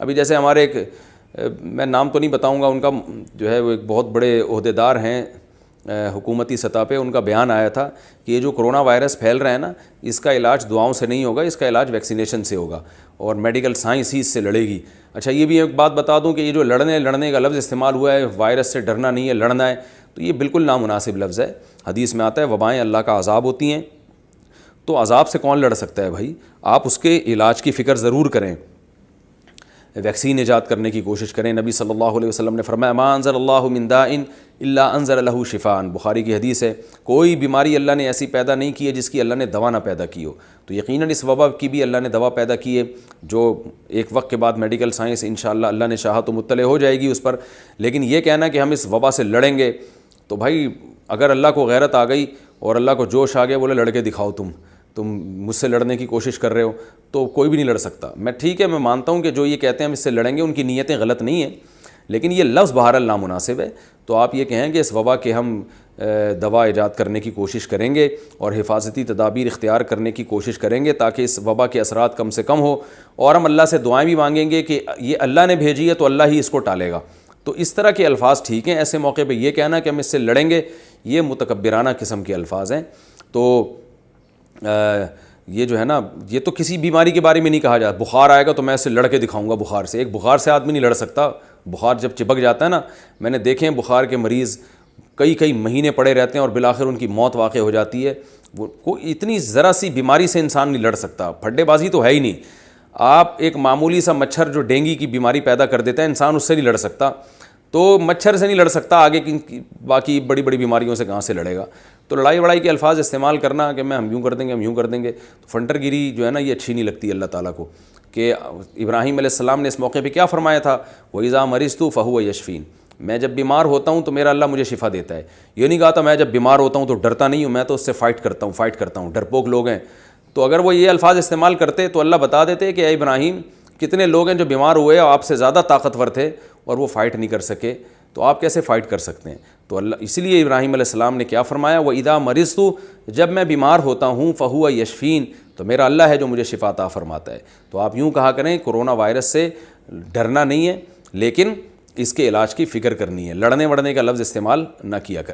ابھی جیسے ہمارے ایک میں نام تو نہیں بتاؤں گا، ان کا جو ہے وہ ایک بہت بڑے عہدیدار ہیں حکومتی سطح پہ، ان کا بیان آیا تھا کہ یہ جو کرونا وائرس پھیل رہا ہے نا، اس کا علاج دعاؤں سے نہیں ہوگا، اس کا علاج ویکسینیشن سے ہوگا اور میڈیکل سائنس ہی اس سے لڑے گی۔ اچھا یہ بھی ایک بات بتا دوں کہ یہ جو لڑنے کا لفظ استعمال ہوا ہے، وائرس سے ڈرنا نہیں ہے لڑنا ہے، تو یہ بالکل نامناسب لفظ ہے۔ حدیث میں آتا ہے وبائیں اللہ کا عذاب ہوتی ہیں، تو عذاب سے کون لڑ سکتا ہے بھائی؟ آپ اس کے علاج کی فکر ضرور کریں، ویکسین ایجاد کرنے کی کوشش کریں۔ نبی صلی اللہ علیہ وسلم نے فرمایا ما انزل اللہ من داء الا انزل له شفاء، بخاری کی حدیث ہے، کوئی بیماری اللہ نے ایسی پیدا نہیں کی ہے جس کی اللہ نے دوا نہ پیدا کی ہو۔ تو یقیناً اس وبا کی بھی اللہ نے دوا پیدا کی ہے، جو ایک وقت کے بعد میڈیکل سائنس انشاءاللہ اللہ نے چاہا تو مطلع ہو جائے گی اس پر۔ لیکن یہ کہنا کہ ہم اس وبا سے لڑیں گے، تو بھائی اگر اللہ کو غیرت آ گئی اور اللہ کو جوش آ گیا، بولے لڑ کے دکھاؤ، تم مجھ سے لڑنے کی کوشش کر رہے ہو، تو کوئی بھی نہیں لڑ سکتا۔ میں ٹھیک ہے، میں مانتا ہوں کہ جو یہ کہتے ہیں ہم اس سے لڑیں گے، ان کی نیتیں غلط نہیں ہیں، لیکن یہ لفظ بہرحال نامناسب ہے۔ تو آپ یہ کہیں کہ اس وبا کے ہم دوا ایجاد کرنے کی کوشش کریں گے اور حفاظتی تدابیر اختیار کرنے کی کوشش کریں گے تاکہ اس وبا کے اثرات کم سے کم ہو، اور ہم اللہ سے دعائیں بھی مانگیں گے کہ یہ اللہ نے بھیجی ہے تو اللہ ہی اس کو ٹالے گا۔ تو اس طرح کے الفاظ ٹھیک ہیں، ایسے موقع پہ یہ کہنا کہ ہم اس سے لڑیں گے، یہ متکبرانہ قسم کے الفاظ ہیں۔ تو یہ جو ہے نا، یہ تو کسی بیماری کے بارے میں نہیں کہا جاتا بخار آئے گا تو میں اس سے لڑ کے دکھاؤں گا بخار سے۔ ایک بخار سے آدمی نہیں لڑ سکتا، بخار جب چپک جاتا ہے نا، میں نے دیکھے ہیں بخار کے مریض کئی مہینے پڑے رہتے ہیں اور بالآخر ان کی موت واقع ہو جاتی ہے۔ وہ کوئی اتنی ذرا سی بیماری سے انسان نہیں لڑ سکتا، پھڈے بازی تو ہے ہی نہیں۔ آپ ایک معمولی سا مچھر جو ڈینگی کی بیماری پیدا کر دیتا ہے، انسان اس سے نہیں لڑ سکتا، تو مچھر سے نہیں لڑ سکتا، آگے کی باقی بڑی بڑی بیماریوں سے کہاں سے لڑے گا؟ تو لڑائی کے الفاظ استعمال کرنا کہ ہم یوں کر دیں گے، ہم یوں کر دیں گے، تو فنٹر گیری جو ہے نا، یہ اچھی نہیں لگتی اللہ تعالیٰ کو۔ کہ ابراہیم علیہ السلام نے اس موقع پہ کیا فرمایا تھا، وَإِذَا مَرِضْتُ فَهُوَ يَشْفِينِ، میں جب بیمار ہوتا ہوں تو میرا اللہ مجھے شفا دیتا ہے۔ یہ نہیں کہا تھا میں جب بیمار ہوتا ہوں تو ڈرتا نہیں ہوں، میں تو اس سے فائٹ کرتا ہوں، ڈرپوک لوگ ہیں۔ تو اگر وہ یہ الفاظ استعمال کرتے تو اللہ بتا دیتے کہ اے ابراہیم، کتنے لوگ ہیں جو بیمار ہوئے اور آپ سے زیادہ طاقتور تھے اور وہ فائٹ نہیں کر سکے، تو آپ کیسے فائٹ کر سکتے ہیں؟ تو اللہ اسی لیے ابراہیم علیہ السلام نے کیا فرمایا، وَإِذَا مَرِضْتُ، جب میں بیمار ہوتا ہوں، فَهُوَ يَشْفِينِ، تو میرا اللہ ہے جو مجھے شفا عطا فرماتا ہے۔ تو آپ یوں کہا کریں، کرونا وائرس سے ڈرنا نہیں ہے، لیکن اس کے علاج کی فکر کرنی ہے، لڑنے کا لفظ استعمال نہ کیا کریں۔